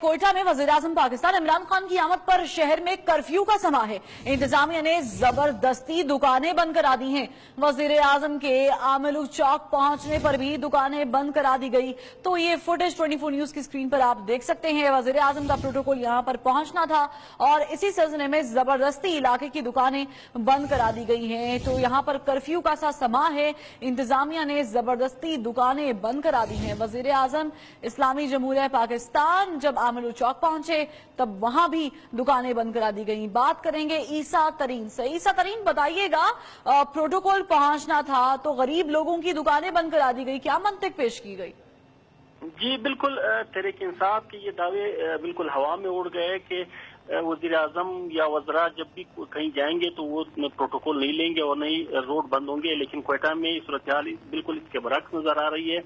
कोयटा में वज़ीर-ए-आज़म पाकिस्तान इमरान खान की आमद पर शहर में कर्फ्यू का समा है। इंतजामिया ने जबरदस्ती दुकानें बंद करा दी हैं। वज़ीर-ए-आज़म के आमलू चौक पहुंचने पर भी दुकानें बंद करा दी गई। तो ये फुटेज 24 न्यूज की स्क्रीन पर आप देख सकते हैं। वज़ीर-ए-आज़म का प्रोटोकॉल यहां पर पहुंचना था और इसी सिलसिले में जबरदस्ती इलाके की दुकानें बंद करा दी गई हैं। तो यहां पर कर्फ्यू का सा समा है। इंतजामिया ने जबरदस्ती दुकानें बंद करा दी हैं। वज़ीर-ए-आज़म इस्लामी जमहूरिया पाकिस्तान जब आमलू चौक पहुंचे तब वहां भी दुकानें बंद करा दी गई। बात करेंगे ईसा तरीन से। ईसा तरीन, बताइएगा, प्रोटोकॉल पहुंचना था तो गरीब लोगों की दुकानें बंद करा दी गई, क्या मंतिक पेश की गई? जी बिल्कुल, तहरीक इंसाफ के ये दावे बिल्कुल हवा में उड़ गए कि वज़ीर आज़म या वज़रा जब भी कहीं जाएंगे तो वो प्रोटोकॉल नहीं लेंगे और नहीं रोड बंद होंगे। लेकिन क्वेटा में सूरत हाल बिल्कुल इसके बरक्स नजर आ रही है।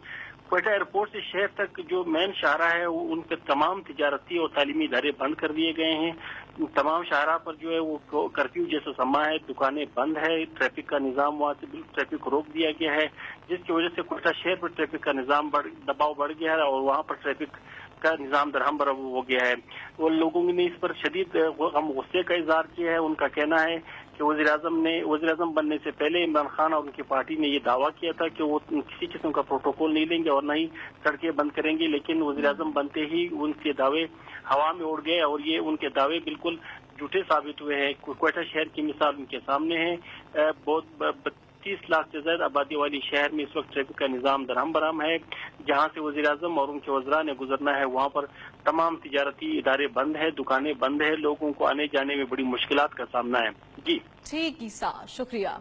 क्वेटा एयरपोर्ट से शहर तक जो मेन शाहरा है वो उनके तमाम तिजारती और तालीमी इदारे बंद कर दिए गए हैं। तमाम शाहरा पर जो है वो कर्फ्यू जैसा समा है, दुकानें बंद है, ट्रैफिक का निज़ाम वहाँ से ट्रैफिक को रोक दिया गया है, जिसकी वजह से क्वेटा शहर पर ट्रैफिक का निज़ाम दबाव बढ़ गया है और वहाँ पर ट्रैफिक का निज़ाम दरहम बरहम हो गया है। और लोगों ने इस पर शदीद हम गुस्से का इजहार किया है। उनका कहना है कि वज़ीर आज़म बनने से पहले इमरान खान और उनकी पार्टी ने ये दावा किया था कि वो किसी किस्म का प्रोटोकॉल नहीं लेंगे और न ही सड़कें बंद करेंगे। लेकिन वज़ीर आज़म बनते ही उनके दावे हवा में उड़ गए और ये उनके दावे बिल्कुल झूठे साबित हुए हैं। क्वेटा शहर की मिसाल उनके सामने है। बहुत 30 लाख से ज्यादा आबादी वाली शहर में इस वक्त ट्रैफिक का निज़ाम दरहम बरहम है। जहां से वज़ीर आज़म और उनके वज़रा ने गुजरना है वहां पर तमाम तिजारती इदारे बंद है, दुकानें बंद है, लोगों को आने जाने में बड़ी मुश्किलात का सामना है। जी ठीक ईसा, शुक्रिया।